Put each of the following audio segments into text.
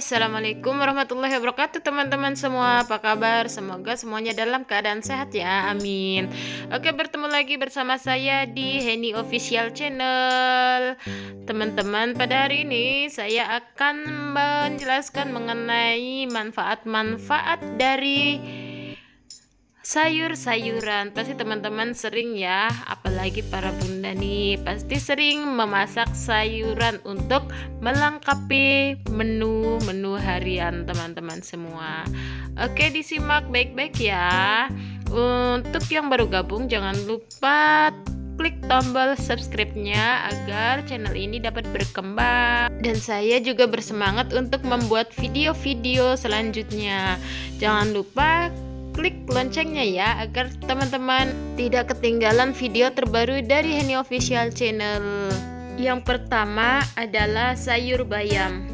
Hai, assalamualaikum warahmatullahi wabarakatuh teman-teman semua. Apa kabar? Semoga semuanya dalam keadaan sehat ya, amin. Oke, bertemu lagi bersama saya di Henny Official Channel. Teman-teman, pada hari ini saya akan menjelaskan mengenai manfaat-manfaat dari sayur-sayuran. Pasti teman-teman sering ya, apalagi para bunda nih, pasti sering memasak sayuran untuk melengkapi menu-menu harian teman-teman semua. Oke, disimak baik-baik ya. Untuk yang baru gabung, jangan lupa klik tombol subscribe-nya agar channel ini dapat berkembang. Dan saya juga bersemangat untuk membuat video-video selanjutnya. Jangan lupa klik loncengnya ya, agar teman-teman tidak ketinggalan video terbaru dari Henny Official Channel. Yang pertama adalah sayur bayam.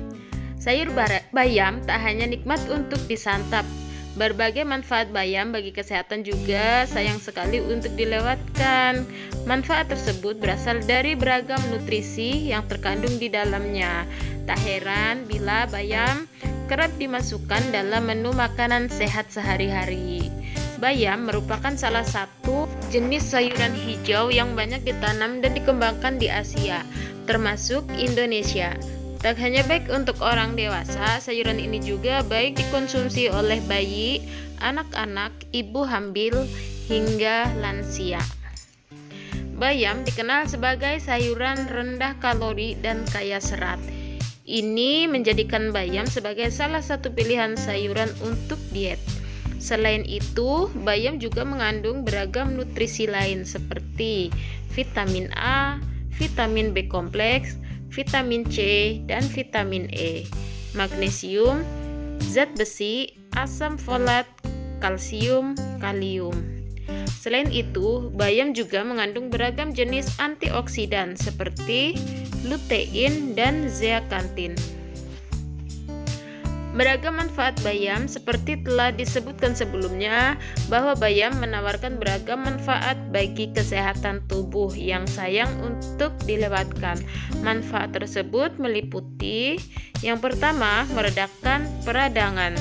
Sayur bayam tak hanya nikmat untuk disantap, berbagai manfaat bayam bagi kesehatan juga sayang sekali untuk dilewatkan. Manfaat tersebut berasal dari beragam nutrisi yang terkandung di dalamnya. Tak heran bila bayam kerap dimasukkan dalam menu makanan sehat sehari-hari. Bayam merupakan salah satu jenis sayuran hijau yang banyak ditanam dan dikembangkan di Asia, termasuk Indonesia. Tak hanya baik untuk orang dewasa, sayuran ini juga baik dikonsumsi oleh bayi, anak-anak, ibu hamil, hingga lansia. Bayam dikenal sebagai sayuran rendah kalori dan kaya serat. Ini menjadikan bayam sebagai salah satu pilihan sayuran untuk diet. Selain itu, bayam juga mengandung beragam nutrisi lain seperti vitamin A, vitamin B kompleks, vitamin C, dan vitamin E, magnesium, zat besi, asam folat, kalsium, kalium. Selain itu, bayam juga mengandung beragam jenis antioksidan seperti lutein dan zeaxanthin. Beragam manfaat bayam seperti telah disebutkan sebelumnya, bahwa bayam menawarkan beragam manfaat bagi kesehatan tubuh yang sayang untuk dilewatkan. Manfaat tersebut meliputi yang pertama, meredakan peradangan.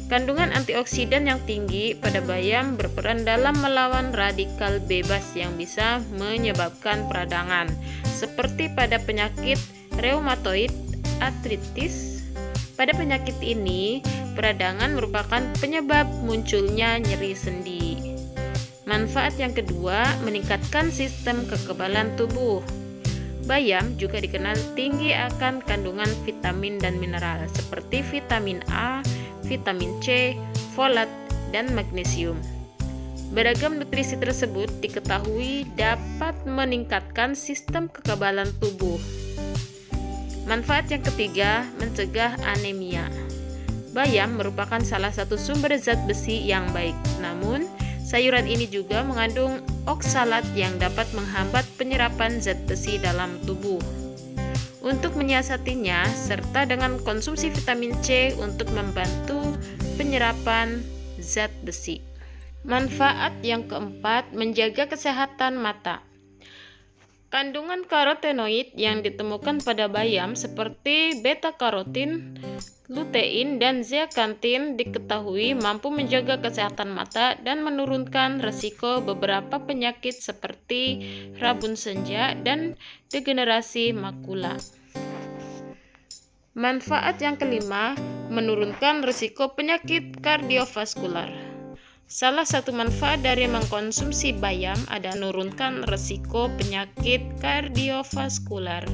Kandungan antioksidan yang tinggi pada bayam berperan dalam melawan radikal bebas yang bisa menyebabkan peradangan, seperti pada penyakit reumatoid artritis. Pada penyakit ini, peradangan merupakan penyebab munculnya nyeri sendi. Manfaat yang kedua, meningkatkan sistem kekebalan tubuh. Bayam juga dikenal tinggi akan kandungan vitamin dan mineral seperti vitamin A, vitamin C, folat, dan magnesium. Beragam nutrisi tersebut diketahui dapat meningkatkan sistem kekebalan tubuh. Manfaat yang ketiga, mencegah anemia. Bayam merupakan salah satu sumber zat besi yang baik. Namun, sayuran ini juga mengandung oksalat yang dapat menghambat penyerapan zat besi dalam tubuh. Untuk menyiasatinya, serta dengan konsumsi vitamin C untuk membantu penyerapan zat besi. Manfaat yang keempat, menjaga kesehatan mata. Kandungan karotenoid yang ditemukan pada bayam seperti beta-karotin, lutein, dan zeaxanthin diketahui mampu menjaga kesehatan mata dan menurunkan risiko beberapa penyakit seperti rabun senja dan degenerasi makula. Manfaat yang kelima, menurunkan risiko penyakit kardiovaskular. Salah satu manfaat dari mengkonsumsi bayam adalah menurunkan risiko penyakit kardiovaskular.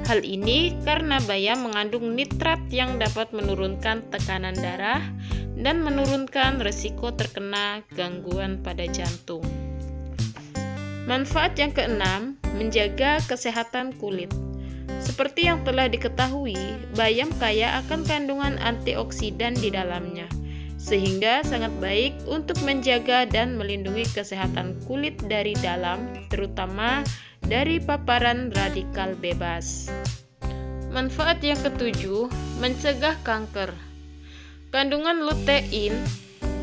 Hal ini karena bayam mengandung nitrat yang dapat menurunkan tekanan darah dan menurunkan risiko terkena gangguan pada jantung. Manfaat yang keenam, menjaga kesehatan kulit. Seperti yang telah diketahui, bayam kaya akan kandungan antioksidan di dalamnya, sehingga sangat baik untuk menjaga dan melindungi kesehatan kulit dari dalam, terutama dari paparan radikal bebas. Manfaat yang ketujuh, mencegah kanker. Kandungan lutein,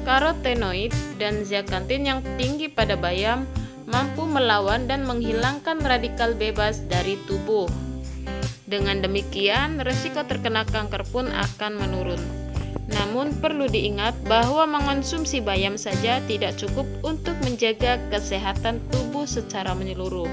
karotenoid, dan zeaxanthin yang tinggi pada bayam mampu melawan dan menghilangkan radikal bebas dari tubuh. Dengan demikian, risiko terkena kanker pun akan menurun. Namun perlu diingat bahwa mengonsumsi bayam saja tidak cukup untuk menjaga kesehatan tubuh secara menyeluruh.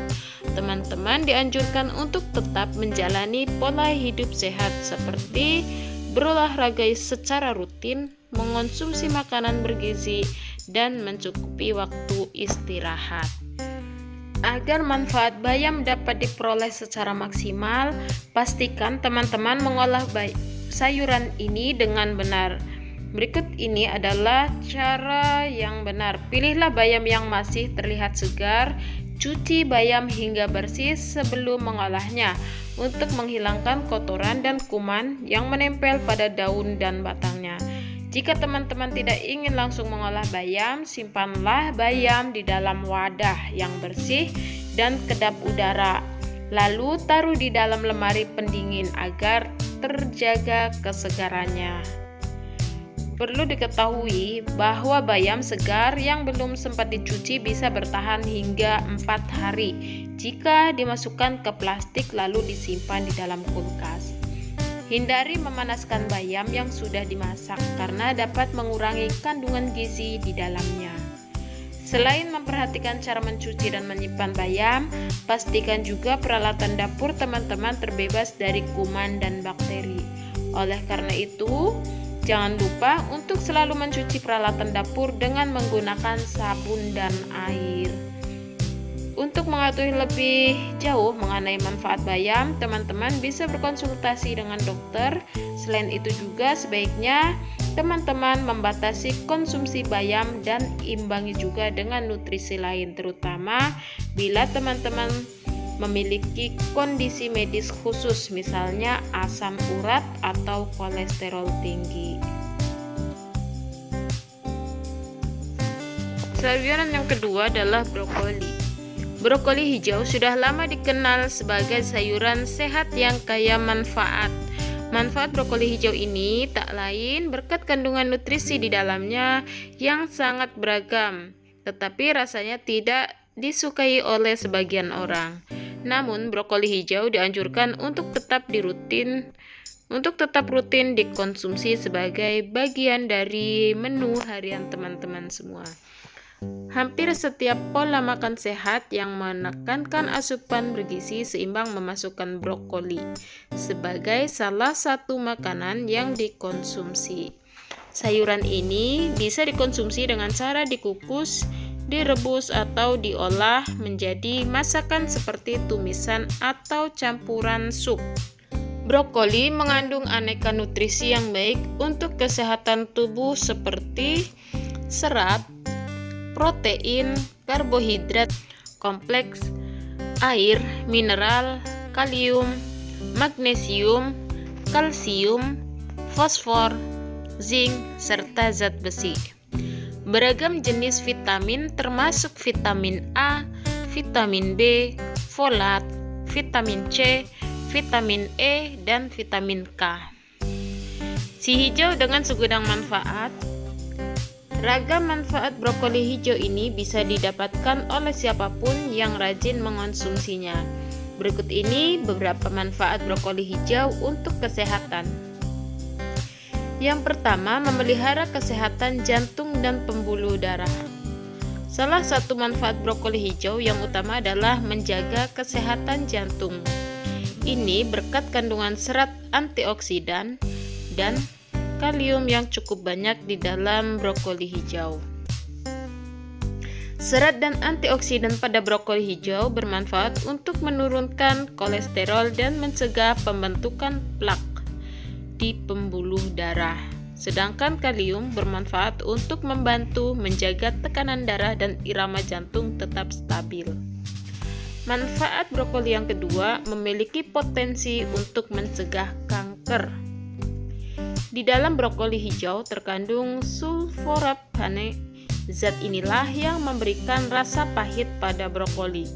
Teman-teman dianjurkan untuk tetap menjalani pola hidup sehat seperti berolahraga secara rutin, mengonsumsi makanan bergizi, dan mencukupi waktu istirahat. Agar manfaat bayam dapat diperoleh secara maksimal, pastikan teman-teman mengolah sayuran ini dengan benar. Berikut ini adalah cara yang benar. Pilihlah bayam yang masih terlihat segar. Cuci bayam hingga bersih sebelum mengolahnya untuk menghilangkan kotoran dan kuman yang menempel pada daun dan batangnya. Jika teman-teman tidak ingin langsung mengolah bayam, simpanlah bayam di dalam wadah yang bersih dan kedap udara. Lalu taruh di dalam lemari pendingin agar terjaga kesegarannya. Perlu diketahui bahwa bayam segar yang belum sempat dicuci bisa bertahan hingga 4 hari jika dimasukkan ke plastik lalu disimpan di dalam kulkas. Hindari memanaskan bayam yang sudah dimasak karena dapat mengurangi kandungan gizi di dalamnya. Selain memperhatikan cara mencuci dan menyimpan bayam, pastikan juga peralatan dapur teman-teman terbebas dari kuman dan bakteri. Oleh karena itu, jangan lupa untuk selalu mencuci peralatan dapur dengan menggunakan sabun dan air. Untuk mengetahui lebih jauh mengenai manfaat bayam, teman-teman bisa berkonsultasi dengan dokter. Selain itu juga sebaiknya teman-teman membatasi konsumsi bayam dan imbangi juga dengan nutrisi lain, terutama bila teman-teman memiliki kondisi medis khusus, misalnya asam urat atau kolesterol tinggi. Sayuran yang kedua adalah brokoli. Brokoli hijau sudah lama dikenal sebagai sayuran sehat yang kaya manfaat. Manfaat brokoli hijau ini tak lain berkat kandungan nutrisi di dalamnya yang sangat beragam, tetapi rasanya tidak disukai oleh sebagian orang. Namun, brokoli hijau dianjurkan untuk tetap rutin dikonsumsi sebagai bagian dari menu harian teman-teman semua. Hampir setiap pola makan sehat yang menekankan asupan bergizi seimbang memasukkan brokoli sebagai salah satu makanan yang dikonsumsi. Sayuran ini bisa dikonsumsi dengan cara dikukus, direbus atau diolah menjadi masakan seperti tumisan atau campuran sup. Brokoli mengandung aneka nutrisi yang baik untuk kesehatan tubuh seperti serat, protein, karbohidrat kompleks, air, mineral, kalium, magnesium, kalsium, fosfor, zinc, serta zat besi. Beragam jenis vitamin termasuk vitamin A, vitamin B, folat, vitamin C, vitamin E, dan vitamin K. Si hijau dengan segudang manfaat. Ragam manfaat brokoli hijau ini bisa didapatkan oleh siapapun yang rajin mengonsumsinya. Berikut ini beberapa manfaat brokoli hijau untuk kesehatan. Yang pertama, memelihara kesehatan jantung dan pembuluh darah. Salah satu manfaat brokoli hijau yang utama adalah menjaga kesehatan jantung. Ini berkat kandungan serat antioksidan dan kalium yang cukup banyak di dalam brokoli hijau. Serat dan antioksidan pada brokoli hijau bermanfaat untuk menurunkan kolesterol dan mencegah pembentukan plak di pembuluh darah. Sedangkan kalium bermanfaat untuk membantu menjaga tekanan darah dan irama jantung tetap stabil. Manfaat brokoli yang kedua, memiliki potensi untuk mencegah kanker. Di dalam brokoli hijau terkandung sulforapane. Zat inilah yang memberikan rasa pahit pada brokoli.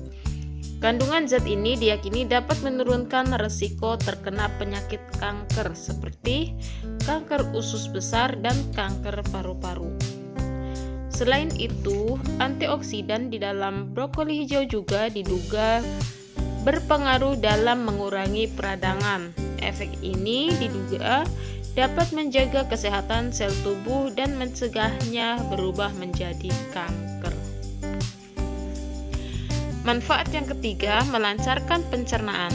Kandungan zat ini diyakini dapat menurunkan resiko terkena penyakit kanker seperti kanker usus besar dan kanker paru-paru. Selain itu, antioksidan di dalam brokoli hijau juga diduga berpengaruh dalam mengurangi peradangan. Efek ini diduga dapat menjaga kesehatan sel tubuh dan mencegahnya berubah menjadi kanker. Manfaat yang ketiga, melancarkan pencernaan.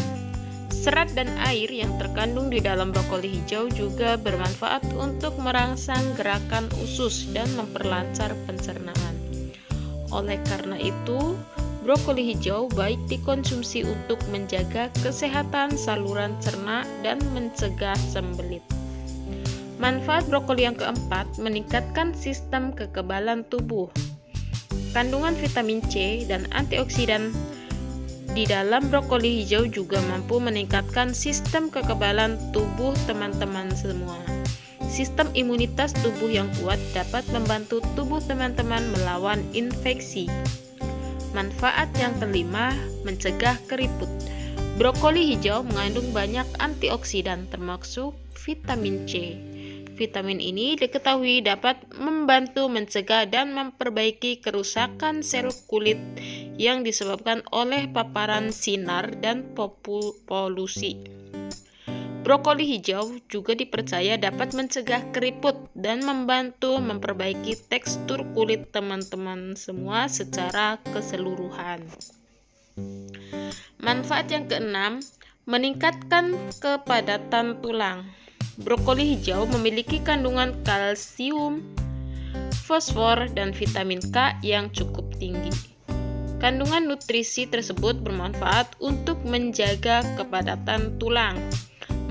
Serat dan air yang terkandung di dalam brokoli hijau juga bermanfaat untuk merangsang gerakan usus dan memperlancar pencernaan. Oleh karena itu, brokoli hijau baik dikonsumsi untuk menjaga kesehatan saluran cerna dan mencegah sembelit. Manfaat brokoli yang keempat, meningkatkan sistem kekebalan tubuh. Kandungan vitamin C dan antioksidan di dalam brokoli hijau juga mampu meningkatkan sistem kekebalan tubuh teman-teman semua. Sistem imunitas tubuh yang kuat dapat membantu tubuh teman-teman melawan infeksi. Manfaat yang kelima, mencegah keriput. Brokoli hijau mengandung banyak antioksidan termasuk vitamin C. Vitamin ini diketahui dapat membantu mencegah dan memperbaiki kerusakan sel kulit yang disebabkan oleh paparan sinar dan polusi. Brokoli hijau juga dipercaya dapat mencegah keriput dan membantu memperbaiki tekstur kulit teman-teman semua secara keseluruhan. Manfaat yang keenam, meningkatkan kepadatan tulang. Brokoli hijau memiliki kandungan kalsium, fosfor, dan vitamin K yang cukup tinggi. Kandungan nutrisi tersebut bermanfaat untuk menjaga kepadatan tulang,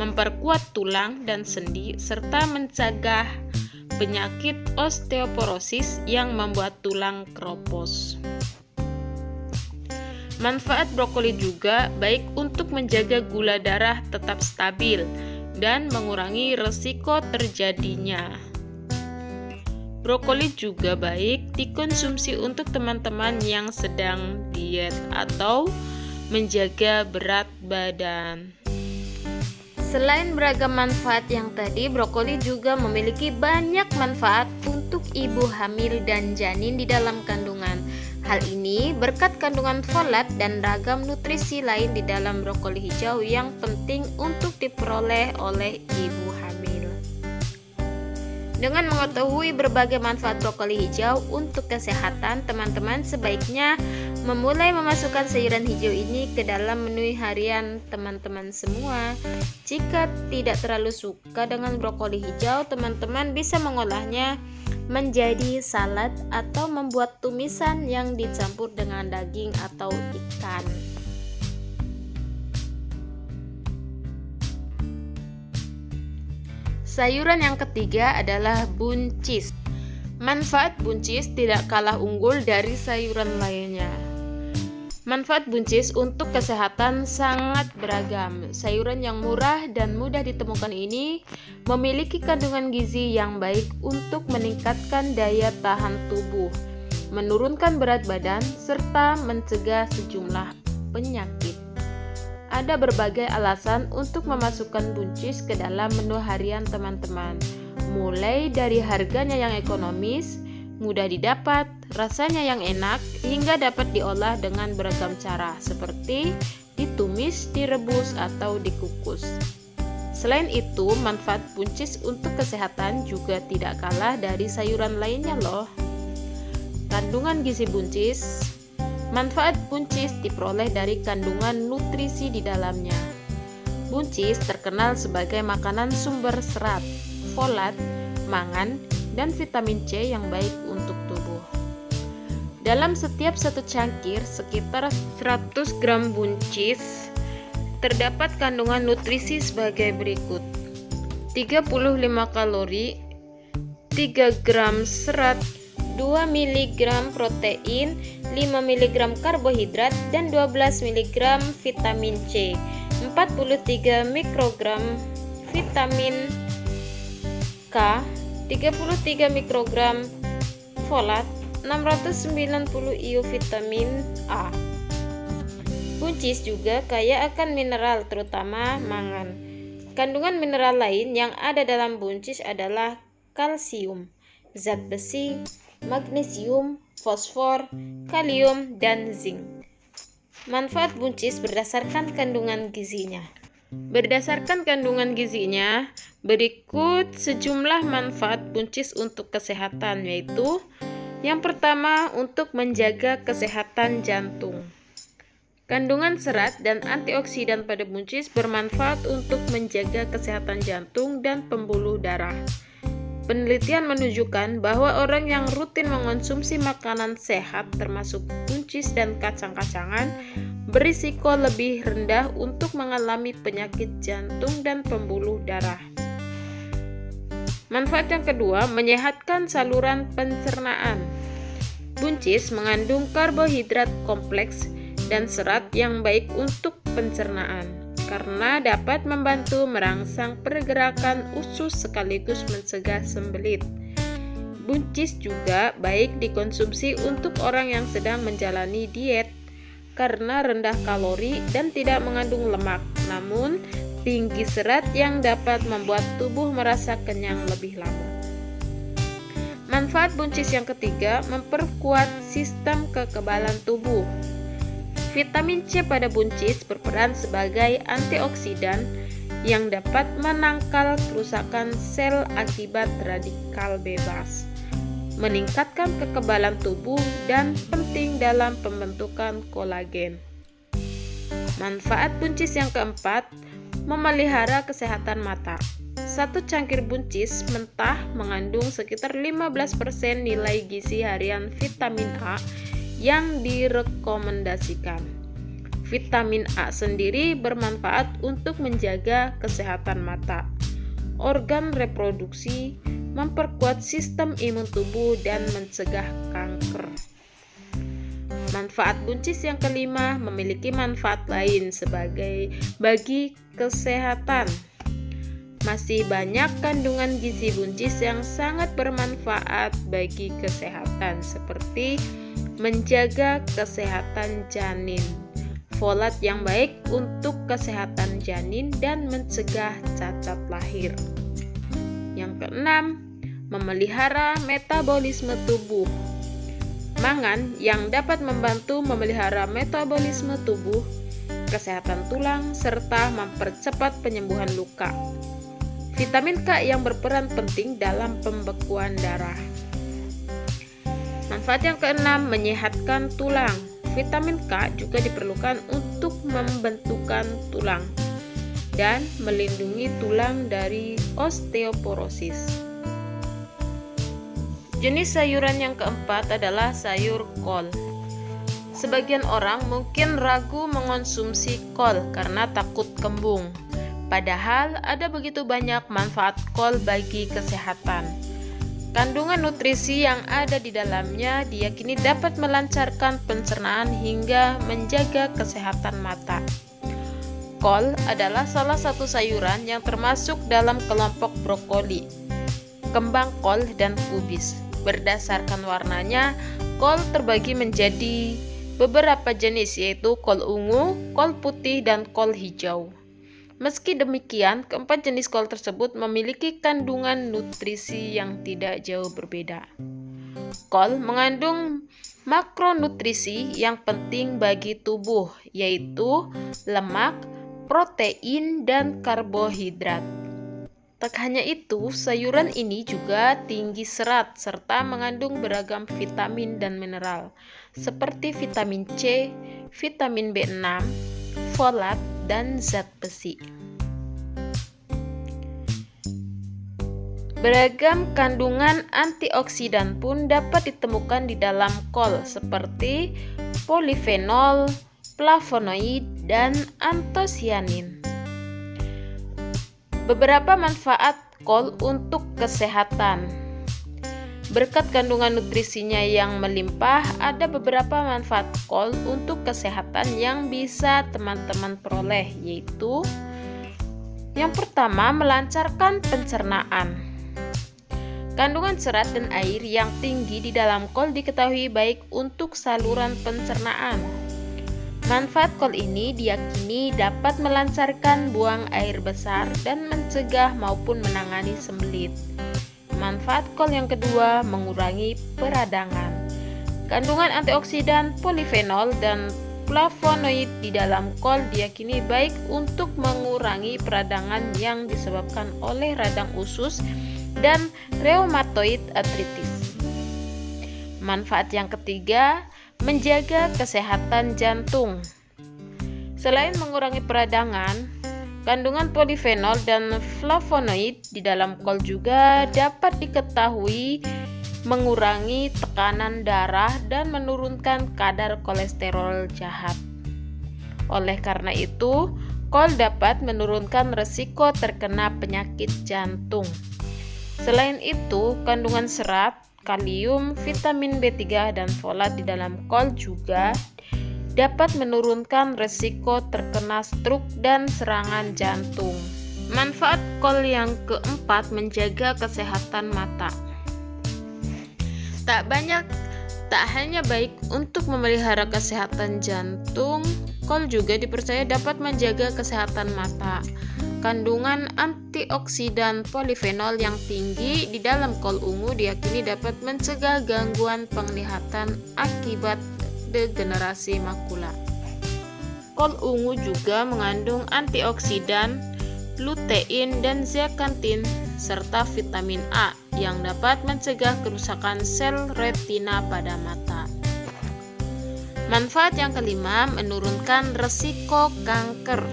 memperkuat tulang dan sendi, serta mencegah penyakit osteoporosis yang membuat tulang keropos. Manfaat brokoli juga baik untuk menjaga gula darah tetap stabil dan mengurangi resiko terjadinya. Brokoli juga baik dikonsumsi untuk teman-teman yang sedang diet atau menjaga berat badan. Selain beragam manfaat yang tadi, brokoli juga memiliki banyak manfaat untuk ibu hamil dan janin di dalam kandungan. Hal ini berkat kandungan folat dan ragam nutrisi lain di dalam brokoli hijau yang penting untuk diperoleh oleh ibu hamil. Dengan mengetahui berbagai manfaat brokoli hijau untuk kesehatan, teman-teman sebaiknya memulai memasukkan sayuran hijau ini ke dalam menu harian teman-teman semua. Jika tidak terlalu suka dengan brokoli hijau, teman-teman bisa mengolahnya menjadi salad atau membuat tumisan yang dicampur dengan daging atau ikan. Sayuran yang ketiga adalah buncis. Manfaat buncis tidak kalah unggul dari sayuran lainnya. Manfaat buncis untuk kesehatan sangat beragam. Sayuran yang murah dan mudah ditemukan ini memiliki kandungan gizi yang baik untuk meningkatkan daya tahan tubuh, menurunkan berat badan, serta mencegah sejumlah penyakit. Ada berbagai alasan untuk memasukkan buncis ke dalam menu harian teman-teman, mulai dari harganya yang ekonomis, mudah didapat, rasanya yang enak, hingga dapat diolah dengan beragam cara seperti ditumis, direbus, atau dikukus. Selain itu, manfaat buncis untuk kesehatan juga tidak kalah dari sayuran lainnya loh. Kandungan gizi buncis. Manfaat buncis diperoleh dari kandungan nutrisi di dalamnya. Buncis terkenal sebagai makanan sumber serat, folat, mangan, dan vitamin C yang baik untuk tubuh. Dalam setiap satu cangkir sekitar 100 gram buncis terdapat kandungan nutrisi sebagai berikut: 35 kalori, 3 gram serat, 2 mg protein, 5 mg karbohidrat, dan 12 mg vitamin C, 43 mikrogram vitamin K, 33 mikrogram folat, 690 IU vitamin A. Buncis juga kaya akan mineral, terutama mangan. Kandungan mineral lain yang ada dalam buncis adalah kalsium, zat besi, magnesium, fosfor, kalium, dan zinc. Manfaat buncis berdasarkan kandungan gizinya. Berdasarkan kandungan gizinya, berikut sejumlah manfaat buncis untuk kesehatan, yaitu yang pertama, untuk menjaga kesehatan jantung. Kandungan serat dan antioksidan pada buncis bermanfaat untuk menjaga kesehatan jantung dan pembuluh darah. Penelitian menunjukkan bahwa orang yang rutin mengonsumsi makanan sehat termasuk buncis dan kacang-kacangan berisiko lebih rendah untuk mengalami penyakit jantung dan pembuluh darah. Manfaat yang kedua, menyehatkan saluran pencernaan. Buncis mengandung karbohidrat kompleks dan serat yang baik untuk pencernaan karena dapat membantu merangsang pergerakan usus sekaligus mencegah sembelit. Buncis juga baik dikonsumsi untuk orang yang sedang menjalani diet karena rendah kalori dan tidak mengandung lemak, namun tinggi serat yang dapat membuat tubuh merasa kenyang lebih lama. Manfaat buncis yang ketiga, memperkuat sistem kekebalan tubuh. Vitamin C pada buncis berperan sebagai antioksidan yang dapat menangkal kerusakan sel akibat radikal bebas, meningkatkan kekebalan tubuh, dan penting dalam pembentukan kolagen. Manfaat buncis yang keempat, memelihara kesehatan mata. Satu cangkir buncis mentah mengandung sekitar 15% nilai gizi harian vitamin A yang direkomendasikan. Vitamin A sendiri bermanfaat untuk menjaga kesehatan mata, organ reproduksi, memperkuat sistem imun tubuh, dan mencegah kanker. Manfaat buncis yang kelima, memiliki manfaat lain bagi kesehatan. Masih banyak kandungan gizi buncis yang sangat bermanfaat bagi kesehatan, seperti menjaga kesehatan janin, folat yang baik untuk kesehatan janin, dan mencegah cacat lahir. Yang keenam, memelihara metabolisme tubuh. Mangan yang dapat membantu memelihara metabolisme tubuh, kesehatan tulang, serta mempercepat penyembuhan luka. Vitamin K yang berperan penting dalam pembekuan darah. Manfaat yang keenam, menyehatkan tulang. Vitamin K juga diperlukan untuk membentukkan tulang dan melindungi tulang dari osteoporosis. Jenis sayuran yang keempat adalah sayur kol. Sebagian orang mungkin ragu mengonsumsi kol karena takut kembung. Padahal ada begitu banyak manfaat kol bagi kesehatan. Kandungan nutrisi yang ada di dalamnya diyakini dapat melancarkan pencernaan hingga menjaga kesehatan mata. Kol adalah salah satu sayuran yang termasuk dalam kelompok brokoli, kembang kol, dan kubis. Berdasarkan warnanya, kol terbagi menjadi beberapa jenis, yaitu kol ungu, kol putih, dan kol hijau. Meski demikian, keempat jenis kol tersebut memiliki kandungan nutrisi yang tidak jauh berbeda. Kol mengandung makronutrisi yang penting bagi tubuh, yaitu lemak, protein, dan karbohidrat. Tak hanya itu, sayuran ini juga tinggi serat serta mengandung beragam vitamin dan mineral, seperti vitamin C, vitamin B6, folat, dan zat besi. Beragam kandungan antioksidan pun dapat ditemukan di dalam kol, seperti polifenol, flavonoid, dan antosianin. Beberapa manfaat kol untuk kesehatan. Berkat kandungan nutrisinya yang melimpah, ada beberapa manfaat kol untuk kesehatan yang bisa teman-teman peroleh, yaitu yang pertama, melancarkan pencernaan. Kandungan serat dan air yang tinggi di dalam kol diketahui baik untuk saluran pencernaan. Manfaat kol ini diyakini dapat melancarkan buang air besar dan mencegah maupun menangani sembelit. Manfaat kol yang kedua, mengurangi peradangan. Kandungan antioksidan, polifenol, dan flavonoid di dalam kol diyakini baik untuk mengurangi peradangan yang disebabkan oleh radang usus dan rheumatoid arthritis. Manfaat yang ketiga, menjaga kesehatan jantung. Selain mengurangi peradangan, kandungan polifenol dan flavonoid di dalam kol juga dapat diketahui mengurangi tekanan darah dan menurunkan kadar kolesterol jahat. Oleh karena itu, kol dapat menurunkan risiko terkena penyakit jantung. Selain itu, kandungan serat, kalium, vitamin B3 dan folat di dalam kol juga dapat menurunkan risiko terkena stroke dan serangan jantung. Manfaat kol yang keempat, menjaga kesehatan mata. Tak hanya baik untuk memelihara kesehatan jantung, kol juga dipercaya dapat menjaga kesehatan mata. Kandungan antioksidan polifenol yang tinggi di dalam kol ungu diyakini dapat mencegah gangguan penglihatan akibat degenerasi makula. Kol ungu juga mengandung antioksidan, lutein dan zeaxanthin serta vitamin A yang dapat mencegah kerusakan sel retina pada mata. Manfaat yang kelima, menurunkan risiko kanker.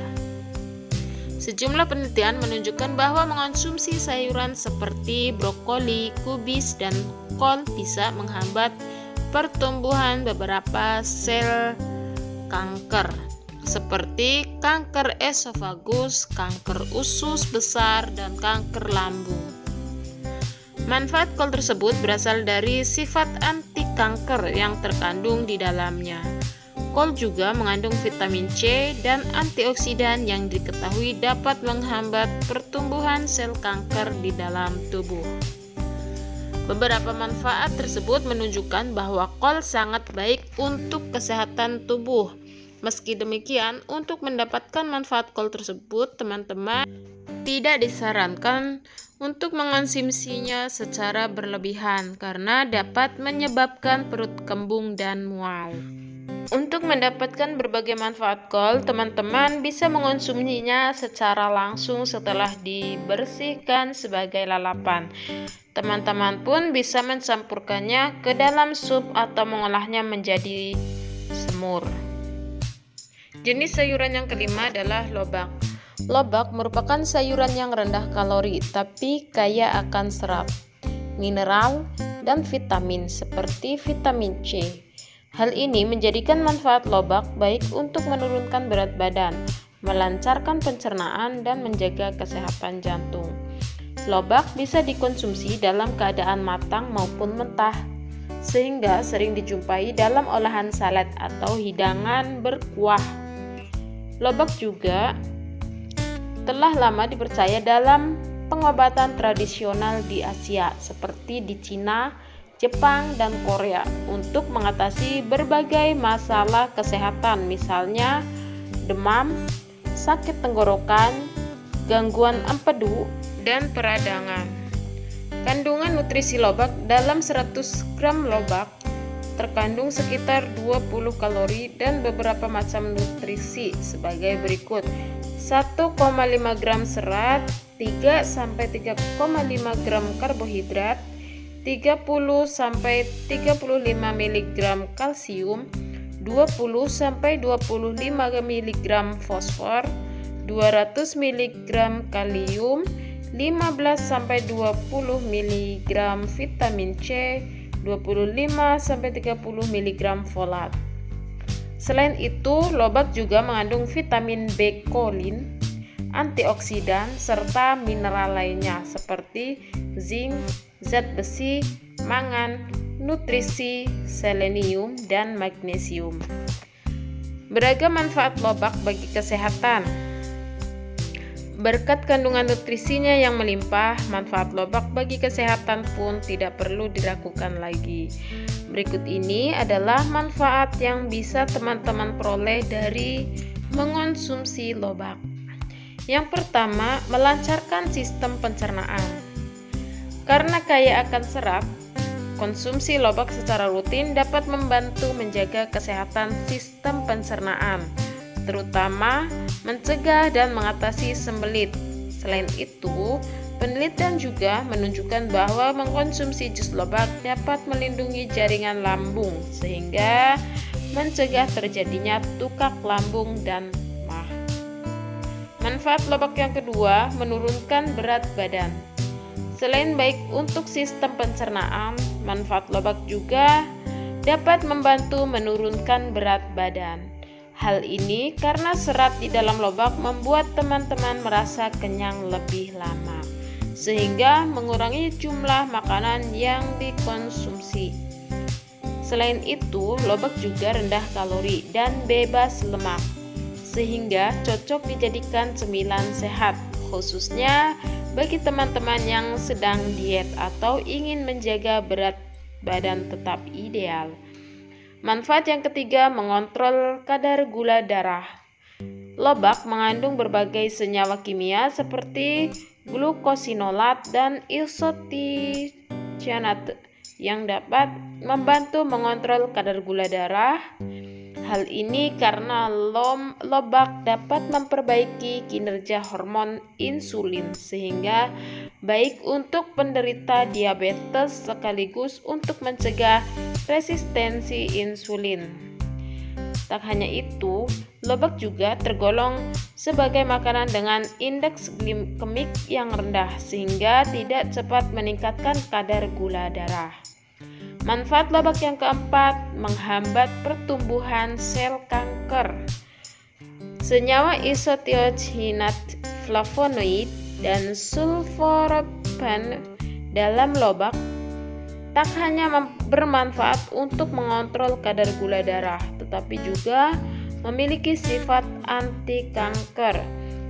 Sejumlah penelitian menunjukkan bahwa mengonsumsi sayuran seperti brokoli, kubis, dan kol bisa menghambat pertumbuhan beberapa sel kanker seperti kanker esofagus, kanker usus besar, dan kanker lambung. Manfaat kol tersebut berasal dari sifat anti kanker yang terkandung di dalamnya. Kol juga mengandung vitamin C dan antioksidan yang diketahui dapat menghambat pertumbuhan sel kanker di dalam tubuh. Beberapa manfaat tersebut menunjukkan bahwa kol sangat baik untuk kesehatan tubuh. Meski demikian, untuk mendapatkan manfaat kol tersebut, teman-teman tidak disarankan untuk mengonsumsinya secara berlebihan karena dapat menyebabkan perut kembung dan mual. Untuk mendapatkan berbagai manfaat kol, teman-teman bisa mengonsumsinya secara langsung setelah dibersihkan sebagai lalapan. Teman-teman pun bisa mencampurkannya ke dalam sup atau mengolahnya menjadi semur. Jenis sayuran yang kelima adalah lobak. Lobak merupakan sayuran yang rendah kalori tapi kaya akan serat, mineral, dan vitamin seperti vitamin C. Hal ini menjadikan manfaat lobak baik untuk menurunkan berat badan, melancarkan pencernaan, dan menjaga kesehatan jantung. Lobak bisa dikonsumsi dalam keadaan matang maupun mentah, sehingga sering dijumpai dalam olahan salad atau hidangan berkuah. Lobak juga telah lama dipercaya dalam pengobatan tradisional di Asia seperti di Cina, Jepang, dan Korea untuk mengatasi berbagai masalah kesehatan, misalnya demam, sakit tenggorokan, gangguan empedu, dan peradangan. Kandungan nutrisi lobak dalam 100 gram lobak terkandung sekitar 20 kalori dan beberapa macam nutrisi sebagai berikut: 1,5 gram serat, 3-3,5 gram karbohidrat, 30-35 mg kalsium, 20-25 mg fosfor, 200 mg kalium, 15-20 mg vitamin C, 25-30 mg folat. Selain itu, lobak juga mengandung vitamin B kolin, antioksidan, serta mineral lainnya seperti zinc, zat besi, mangan, nutrisi, selenium, dan magnesium. Beragam manfaat lobak bagi kesehatan. Berkat kandungan nutrisinya yang melimpah, manfaat lobak bagi kesehatan pun tidak perlu diragukan lagi. Berikut ini adalah manfaat yang bisa teman-teman peroleh dari mengonsumsi lobak. Yang pertama, melancarkan sistem pencernaan. Karena kaya akan serat, Konsumsi lobak secara rutin dapat membantu menjaga kesehatan sistem pencernaan, terutama mencegah dan mengatasi sembelit. Selain itu, penelitian juga menunjukkan bahwa mengkonsumsi jus lobak dapat melindungi jaringan lambung sehingga mencegah terjadinya tukak lambung dan mah. Manfaat lobak yang kedua, menurunkan berat badan. Selain baik untuk sistem pencernaan, manfaat lobak juga dapat membantu menurunkan berat badan. Hal ini karena serat di dalam lobak membuat teman-teman merasa kenyang lebih lama, sehingga mengurangi jumlah makanan yang dikonsumsi. Selain itu, lobak juga rendah kalori dan bebas lemak, sehingga cocok dijadikan cemilan sehat, khususnya bagi teman-teman yang sedang diet atau ingin menjaga berat badan tetap ideal. Manfaat yang ketiga, mengontrol kadar gula darah. Lobak mengandung berbagai senyawa kimia seperti glukosinolat dan isothiocyanate yang dapat membantu mengontrol kadar gula darah. Hal ini karena lobak dapat memperbaiki kinerja hormon insulin sehingga baik untuk penderita diabetes sekaligus untuk mencegah resistensi insulin. Tak hanya itu, lobak juga tergolong sebagai makanan dengan indeks glikemik yang rendah sehingga tidak cepat meningkatkan kadar gula darah. Manfaat lobak yang keempat, menghambat pertumbuhan sel kanker. Senyawa isothiocyanate, flavonoid, dan sulforaphane dalam lobak tak hanya bermanfaat untuk mengontrol kadar gula darah, tetapi juga memiliki sifat anti kanker.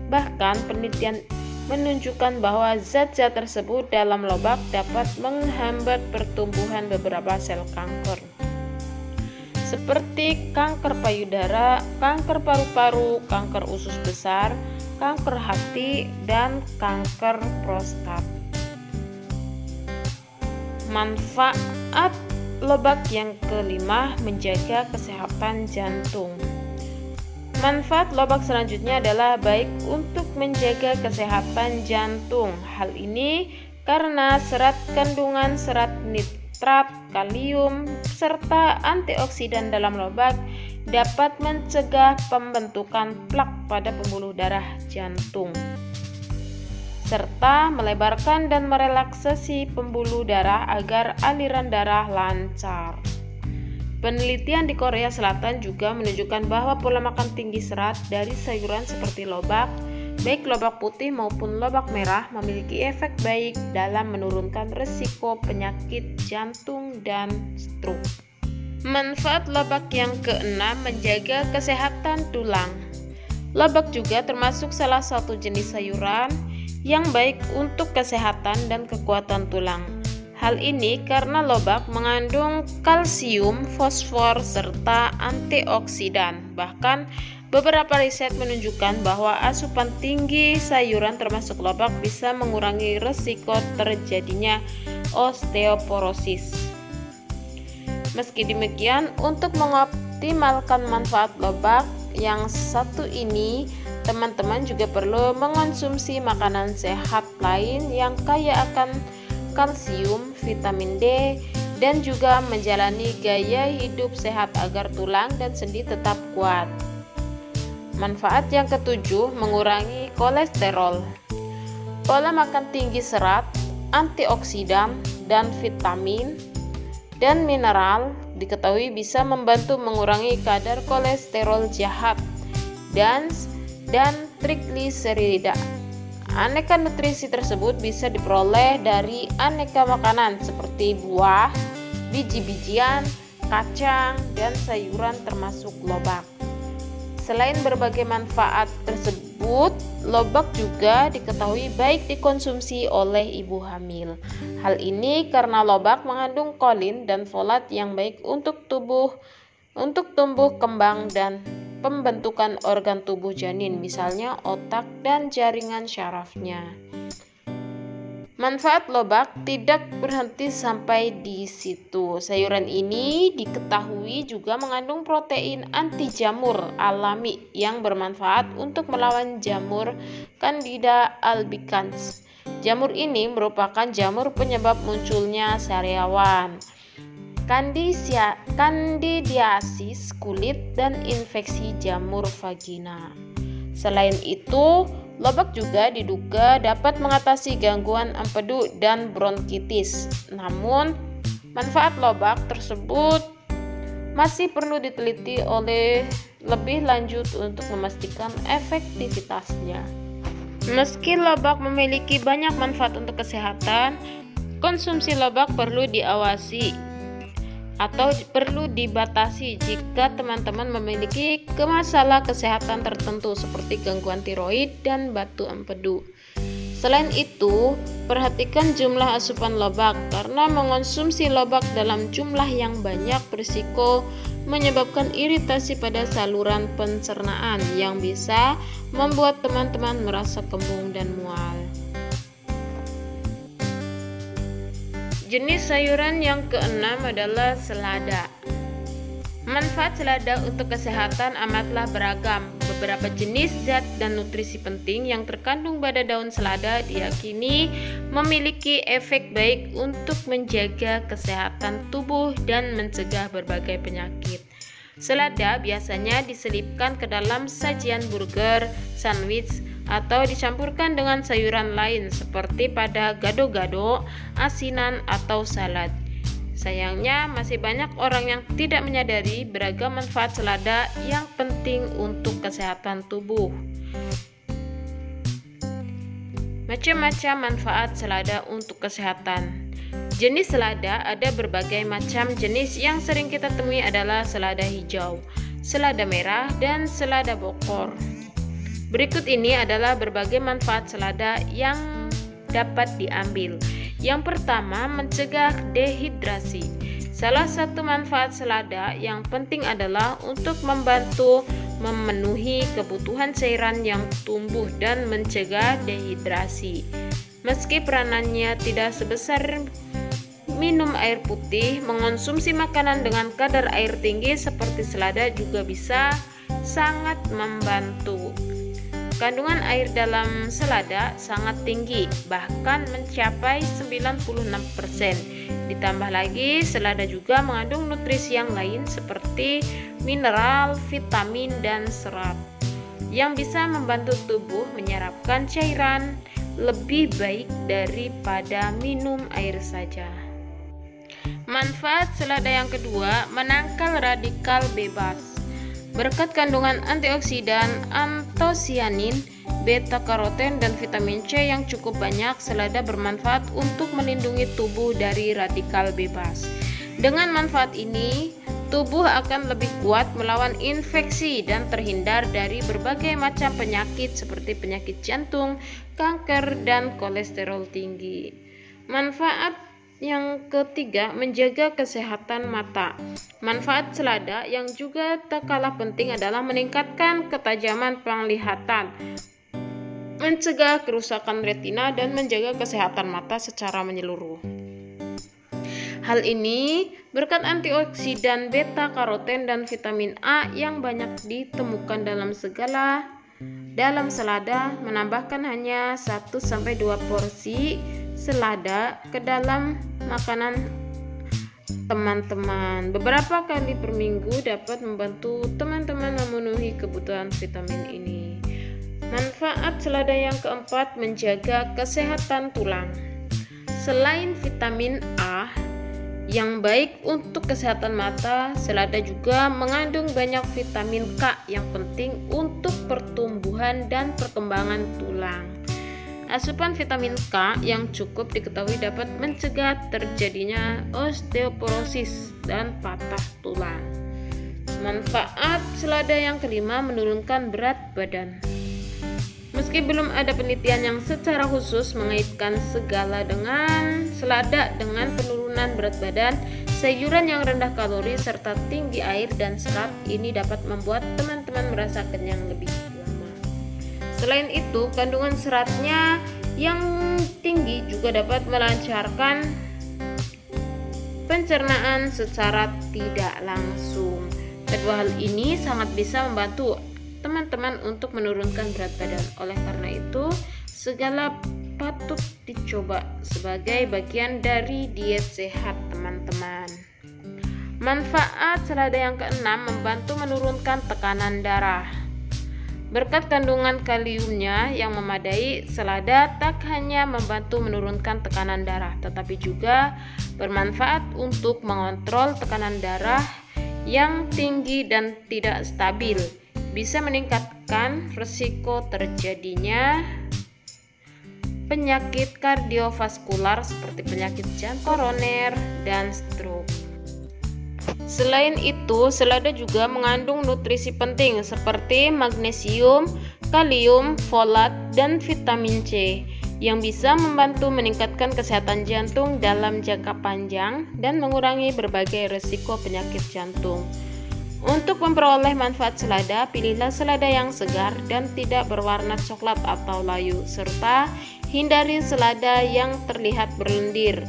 Bahkan penelitian menunjukkan bahwa zat-zat tersebut dalam lobak dapat menghambat pertumbuhan beberapa sel kanker seperti kanker payudara, kanker paru-paru, kanker usus besar, kanker hati, dan kanker prostat. Manfaat lobak yang kelima, menjaga kesehatan jantung. Manfaat lobak selanjutnya adalah baik untuk menjaga kesehatan jantung. Hal ini karena kandungan serat nitrat, kalium, serta antioksidan dalam lobak dapat mencegah pembentukan plak pada pembuluh darah jantung, serta melebarkan dan merelaksasi pembuluh darah agar aliran darah lancar. Penelitian di Korea Selatan juga menunjukkan bahwa pola makan tinggi serat dari sayuran seperti lobak, baik lobak putih maupun lobak merah, memiliki efek baik dalam menurunkan risiko penyakit jantung dan stroke. Manfaat lobak yang keenam, menjaga kesehatan tulang. Lobak juga termasuk salah satu jenis sayuran yang baik untuk kesehatan dan kekuatan tulang. Hal ini karena lobak mengandung kalsium, fosfor, serta antioksidan. Bahkan beberapa riset menunjukkan bahwa asupan tinggi sayuran termasuk lobak bisa mengurangi risiko terjadinya osteoporosis. Meski demikian, untuk mengoptimalkan manfaat lobak yang satu ini, teman-teman juga perlu mengonsumsi makanan sehat lain yang kaya akan kalsium, vitamin D, dan juga menjalani gaya hidup sehat agar tulang dan sendi tetap kuat. Manfaat yang ketujuh, mengurangi kolesterol. Pola makan tinggi serat, antioksidan, dan vitamin dan mineral diketahui bisa membantu mengurangi kadar kolesterol jahat dan trigliserida. Aneka nutrisi tersebut bisa diperoleh dari aneka makanan seperti buah, biji-bijian, kacang, dan sayuran termasuk lobak. Selain berbagai manfaat tersebut, lobak juga diketahui baik dikonsumsi oleh ibu hamil. Hal ini karena lobak mengandung kolin dan folat yang baik untuk tumbuh kembang dan pembentukan organ tubuh janin, misalnya otak dan jaringan syarafnya. Manfaat lobak tidak berhenti sampai di situ. Sayuran ini diketahui juga mengandung protein anti jamur alami yang bermanfaat untuk melawan jamur Candida albicans. Jamur ini merupakan jamur penyebab munculnya sariawan, kandidiasis kulit, dan infeksi jamur vagina. Selain itu, lobak juga diduga dapat mengatasi gangguan empedu dan bronkitis. Namun, manfaat lobak tersebut masih perlu diteliti oleh lebih lanjut untuk memastikan efektivitasnya. Meski lobak memiliki banyak manfaat untuk kesehatan, konsumsi lobak perlu diawasi atau perlu dibatasi jika teman-teman memiliki masalah kesehatan tertentu seperti gangguan tiroid dan batu empedu. Selain itu, perhatikan jumlah asupan lobak karena mengonsumsi lobak dalam jumlah yang banyak berisiko menyebabkan iritasi pada saluran pencernaan yang bisa membuat teman-teman merasa kembung dan mual. Jenis sayuran yang keenam adalah selada. Manfaat selada untuk kesehatan amatlah beragam. Beberapa jenis zat dan nutrisi penting yang terkandung pada daun selada diyakini memiliki efek baik untuk menjaga kesehatan tubuh dan mencegah berbagai penyakit. Selada biasanya diselipkan ke dalam sajian burger, sandwich, atau dicampurkan dengan sayuran lain seperti pada gado-gado, asinan, atau salad. Sayangnya masih banyak orang yang tidak menyadari beragam manfaat selada yang penting untuk kesehatan tubuh. Macam-macam manfaat selada untuk kesehatan. Jenis selada ada berbagai macam jenis. Yang sering kita temui adalah selada hijau, selada merah, dan selada bokor. Berikut ini adalah berbagai manfaat selada yang dapat diambil. Yang pertama, mencegah dehidrasi. Salah satu manfaat selada yang penting adalah untuk membantu memenuhi kebutuhan cairan yang tumbuh dan mencegah dehidrasi. Meski peranannya tidak sebesar minum air putih, mengonsumsi makanan dengan kadar air tinggi seperti selada juga bisa sangat membantu. Kandungan air dalam selada sangat tinggi, bahkan mencapai 96%. Ditambah lagi, selada juga mengandung nutrisi yang lain seperti mineral, vitamin, dan serat yang bisa membantu tubuh menyerapkan cairan lebih baik daripada minum air saja. Manfaat selada yang kedua, menangkal radikal bebas. Berkat kandungan antioksidan, antosianin, beta-karoten, dan vitamin C yang cukup banyak, selada bermanfaat untuk melindungi tubuh dari radikal bebas. Dengan manfaat ini, tubuh akan lebih kuat melawan infeksi dan terhindar dari berbagai macam penyakit seperti penyakit jantung, kanker, dan kolesterol tinggi. Manfaat yang ketiga, menjaga kesehatan mata. Manfaat selada yang juga tak kalah penting adalah meningkatkan ketajaman penglihatan, mencegah kerusakan retina, dan menjaga kesehatan mata secara menyeluruh. Hal ini berkat antioksidan, beta-karoten, dan vitamin A yang banyak ditemukan dalam selada. Menambahkan hanya 1-2 porsi selada ke dalam makanan teman-teman beberapa kali per minggu dapat membantu teman-teman memenuhi kebutuhan vitamin ini. Manfaat selada yang keempat, menjaga kesehatan tulang. Selain vitamin A yang baik untuk kesehatan mata, selada juga mengandung banyak vitamin K yang penting untuk pertumbuhan dan perkembangan tulang. Asupan vitamin K yang cukup diketahui dapat mencegah terjadinya osteoporosis dan patah tulang. Manfaat selada yang kelima, menurunkan berat badan. Meski belum ada penelitian yang secara khusus mengaitkan selada dengan penurunan berat badan, sayuran yang rendah kalori serta tinggi air dan serat ini dapat membuat teman-teman merasa kenyang lebih lama. Selain itu, kandungan seratnya yang tinggi juga dapat melancarkan pencernaan secara tidak langsung. Kedua hal ini sangat bisa membantu teman-teman untuk menurunkan berat badan. Oleh karena itu, segala patut dicoba sebagai bagian dari diet sehat, teman-teman. Manfaat selada yang keenam, membantu menurunkan tekanan darah. Berkat kandungan kaliumnya yang memadai, selada tak hanya membantu menurunkan tekanan darah, tetapi juga bermanfaat untuk mengontrol tekanan darah yang tinggi dan tidak stabil, bisa meningkatkan risiko terjadinya penyakit kardiovaskular seperti penyakit jantung koroner dan stroke. Selain itu, selada juga mengandung nutrisi penting seperti magnesium, kalium, folat, dan vitamin C yang bisa membantu meningkatkan kesehatan jantung dalam jangka panjang dan mengurangi berbagai risiko penyakit jantung. Untuk memperoleh manfaat selada, pilihlah selada yang segar dan tidak berwarna coklat atau layu, serta hindari selada yang terlihat berlendir.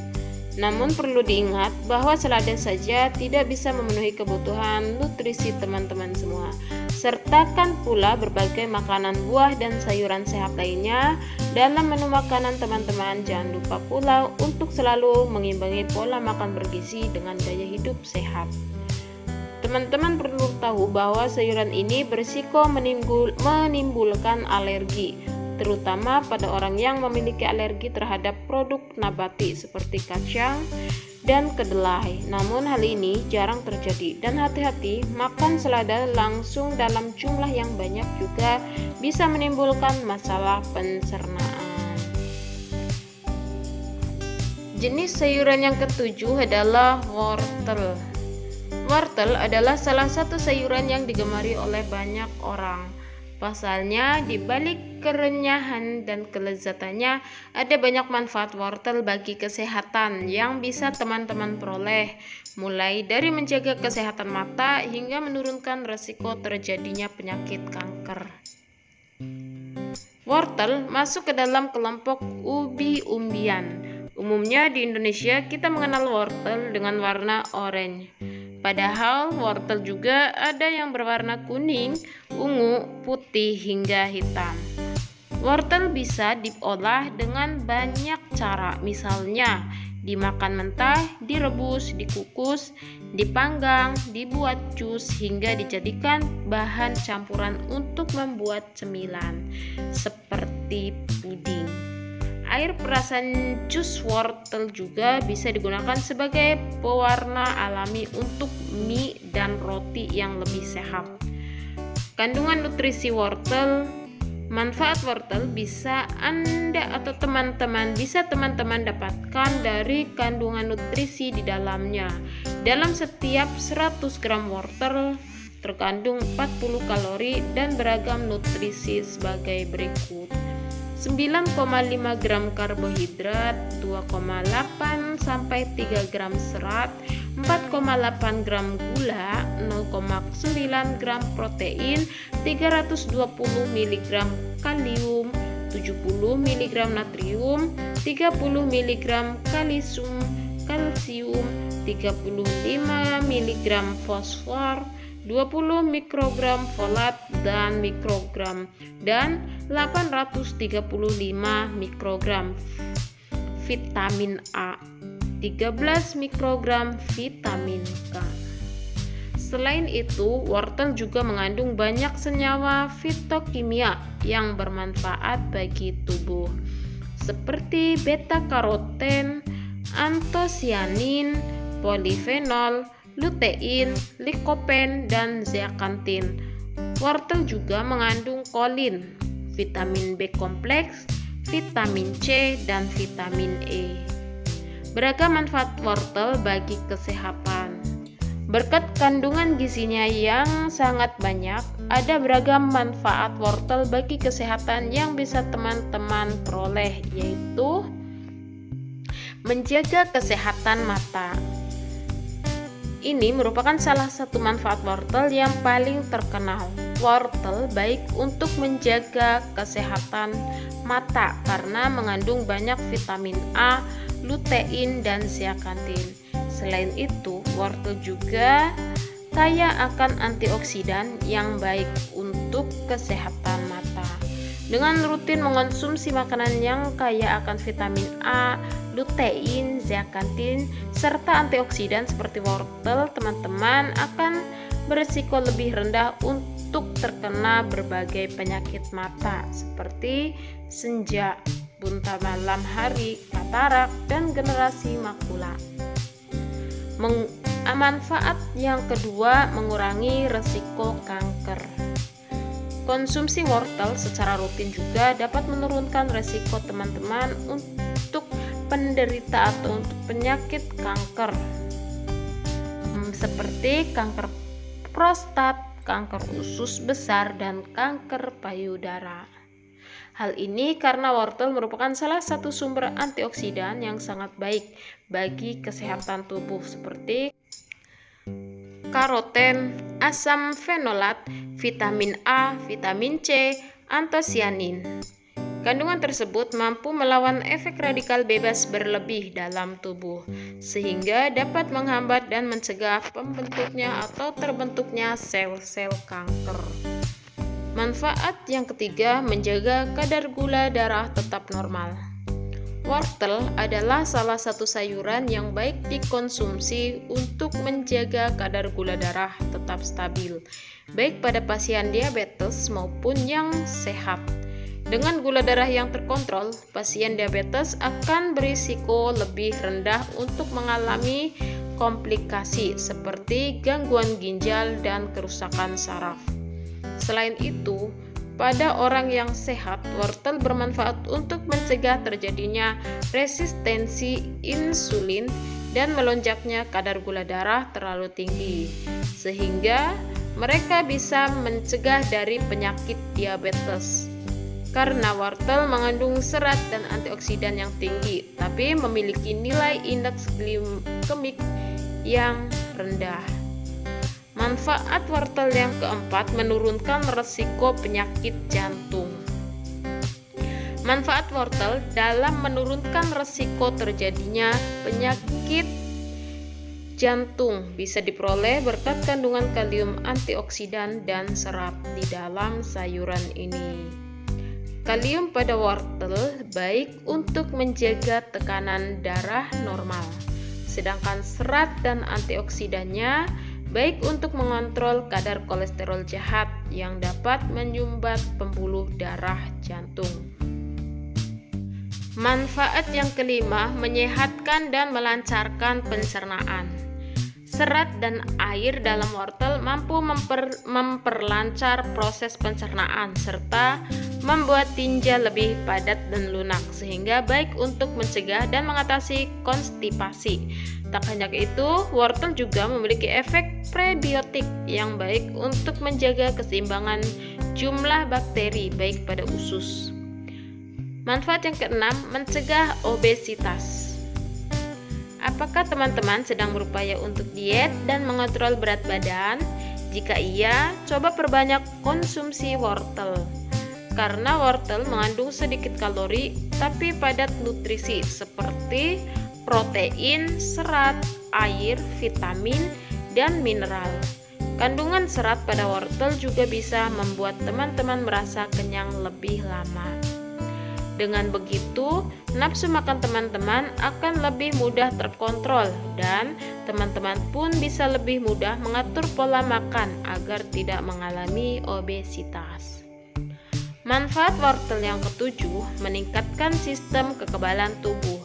Namun perlu diingat bahwa selada saja tidak bisa memenuhi kebutuhan nutrisi teman-teman semua. Sertakan pula berbagai makanan buah dan sayuran sehat lainnya dalam menu makanan teman-teman. Jangan lupa pula untuk selalu mengimbangi pola makan bergizi dengan gaya hidup sehat. Teman-teman perlu tahu bahwa sayuran ini berisiko menimbulkan alergi, terutama pada orang yang memiliki alergi terhadap produk nabati seperti kacang dan kedelai. Namun hal ini jarang terjadi, dan hati-hati, makan selada langsung dalam jumlah yang banyak juga bisa menimbulkan masalah pencernaan. Jenis sayuran yang ketujuh adalah wortel. Wortel adalah salah satu sayuran yang digemari oleh banyak orang. Pasalnya, di balik kerenyahan dan kelezatannya, ada banyak manfaat wortel bagi kesehatan yang bisa teman-teman peroleh, mulai dari menjaga kesehatan mata hingga menurunkan risiko terjadinya penyakit kanker. Wortel masuk ke dalam kelompok ubi-umbian. Umumnya di Indonesia kita mengenal wortel dengan warna oranye. Padahal wortel juga ada yang berwarna kuning, ungu, putih, hingga hitam. Wortel bisa diolah dengan banyak cara, misalnya dimakan mentah, direbus, dikukus, dipanggang, dibuat jus, hingga dijadikan bahan campuran untuk membuat cemilan seperti puding. Air perasan jus wortel juga bisa digunakan sebagai pewarna alami untuk mie dan roti yang lebih sehat. Kandungan nutrisi wortel. Manfaat wortel bisa Anda atau teman-teman dapatkan dari kandungan nutrisi di dalamnya. Dalam setiap 100 gram wortel terkandung 40 kalori dan beragam nutrisi sebagai berikut: 9,5 gram karbohidrat, 2,8 sampai 3 gram serat, 4,8 gram gula, 0,9 gram protein, 320 mg kalium, 70 mg natrium, 30 mg kalsium, 35 mg fosfor, 20 mikrogram folat dan 835 mikrogram vitamin A, 13 mikrogram vitamin K. Selain itu, wortel juga mengandung banyak senyawa fitokimia yang bermanfaat bagi tubuh, seperti beta-karoten, antosianin, polifenol, lutein, likopen, dan zeaxanthin. Wortel juga mengandung kolin, vitamin B kompleks, vitamin C, dan vitamin E. Beragam manfaat wortel bagi kesehatan. Berkat kandungan gizinya yang sangat banyak, ada beragam manfaat wortel bagi kesehatan yang bisa teman-teman peroleh, yaitu menjaga kesehatan mata. Ini merupakan salah satu manfaat wortel yang paling terkenal. Wortel baik untuk menjaga kesehatan mata karena mengandung banyak vitamin A, lutein, dan zeaxanthin. Selain itu, wortel juga kaya akan antioksidan yang baik untuk kesehatan mata. Dengan rutin mengonsumsi makanan yang kaya akan vitamin A, lutein, zeaxanthin, serta antioksidan seperti wortel, teman-teman akan berisiko lebih rendah untuk terkena berbagai penyakit mata seperti senja, buta malam hari, katarak, dan generasi makula. Manfaat yang kedua, mengurangi resiko kanker. Konsumsi wortel secara rutin juga dapat menurunkan resiko teman-teman untuk penderita atau untuk penyakit kanker seperti kanker prostat, kanker usus besar, dan kanker payudara. Hal ini karena wortel merupakan salah satu sumber antioksidan yang sangat baik bagi kesehatan tubuh seperti karoten, asam fenolat, vitamin A, vitamin C, antosianin. Kandungan tersebut mampu melawan efek radikal bebas berlebih dalam tubuh, sehingga dapat menghambat dan mencegah pembentuknya atau terbentuknya sel-sel kanker. Manfaat yang ketiga, menjaga kadar gula darah tetap normal. Wortel adalah salah satu sayuran yang baik dikonsumsi untuk menjaga kadar gula darah tetap stabil, baik pada pasien diabetes maupun yang sehat. Dengan gula darah yang terkontrol, pasien diabetes akan berisiko lebih rendah untuk mengalami komplikasi seperti gangguan ginjal dan kerusakan saraf. Selain itu, pada orang yang sehat, wortel bermanfaat untuk mencegah terjadinya resistensi insulin dan melonjaknya kadar gula darah terlalu tinggi, sehingga mereka bisa mencegah dari penyakit diabetes. Karena wortel mengandung serat dan antioksidan yang tinggi, tapi memiliki nilai indeks glikemik yang rendah. Manfaat wortel yang keempat, menurunkan resiko penyakit jantung. Manfaat wortel dalam menurunkan resiko terjadinya penyakit jantung bisa diperoleh berkat kandungan kalium, antioksidan, dan serat di dalam sayuran ini. Kalium pada wortel baik untuk menjaga tekanan darah normal, sedangkan serat dan antioksidannya baik untuk mengontrol kadar kolesterol jahat yang dapat menyumbat pembuluh darah jantung. Manfaat yang kelima, menyehatkan dan melancarkan pencernaan. Serat dan air dalam wortel mampu memperlancar proses pencernaan serta membuat tinja lebih padat dan lunak, sehingga baik untuk mencegah dan mengatasi konstipasi. Tak hanya itu, wortel juga memiliki efek prebiotik yang baik untuk menjaga keseimbangan jumlah bakteri baik pada usus. Manfaat yang keenam, mencegah obesitas. Apakah teman-teman sedang berupaya untuk diet dan mengontrol berat badan? Jika iya, coba perbanyak konsumsi wortel. Karena wortel mengandung sedikit kalori tapi padat nutrisi seperti protein, serat, air, vitamin, dan mineral. Kandungan serat pada wortel juga bisa membuat teman-teman merasa kenyang lebih lama. Dengan begitu, nafsu makan teman-teman akan lebih mudah terkontrol dan teman-teman pun bisa lebih mudah mengatur pola makan agar tidak mengalami obesitas. Manfaat wortel yang ketujuh, meningkatkan sistem kekebalan tubuh.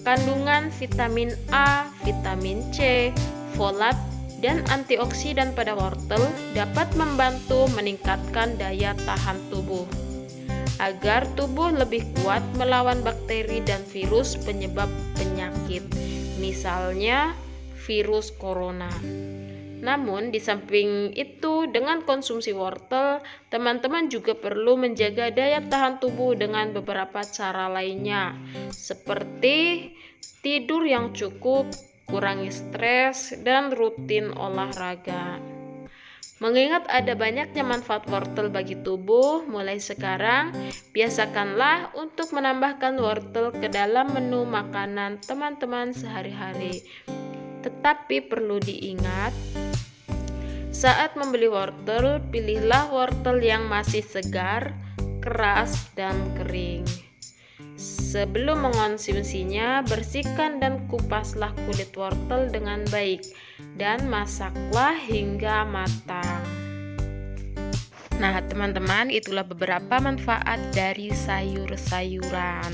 Kandungan vitamin A, vitamin C, folat, dan antioksidan pada wortel dapat membantu meningkatkan daya tahan tubuh agar tubuh lebih kuat melawan bakteri dan virus penyebab penyakit, misalnya virus corona. Namun, di samping itu, dengan konsumsi wortel, teman-teman juga perlu menjaga daya tahan tubuh dengan beberapa cara lainnya, seperti tidur yang cukup, kurangi stres, dan rutin olahraga. Mengingat ada banyaknya manfaat wortel bagi tubuh, mulai sekarang biasakanlah untuk menambahkan wortel ke dalam menu makanan teman-teman sehari-hari. Tetapi perlu diingat, saat membeli wortel, pilihlah wortel yang masih segar, keras, dan kering. Sebelum mengonsumsinya, bersihkan dan kupaslah kulit wortel dengan baik dan masaklah hingga matang. Nah, teman-teman, itulah beberapa manfaat dari sayur-sayuran.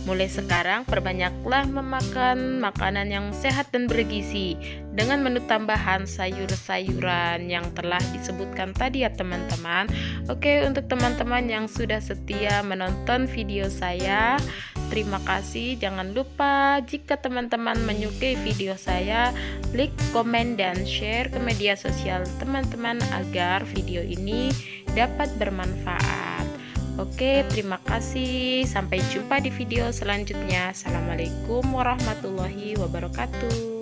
Mulai sekarang, perbanyaklah memakan makanan yang sehat dan bergizi dengan menu tambahan sayur-sayuran yang telah disebutkan tadi ya teman-teman. Oke, untuk teman-teman yang sudah setia menonton video saya, terima kasih. Jangan lupa jika teman-teman menyukai video saya, like, komen, dan share ke media sosial teman-teman agar video ini dapat bermanfaat. Oke, terima kasih. Sampai jumpa di video selanjutnya. Assalamualaikum warahmatullahi wabarakatuh.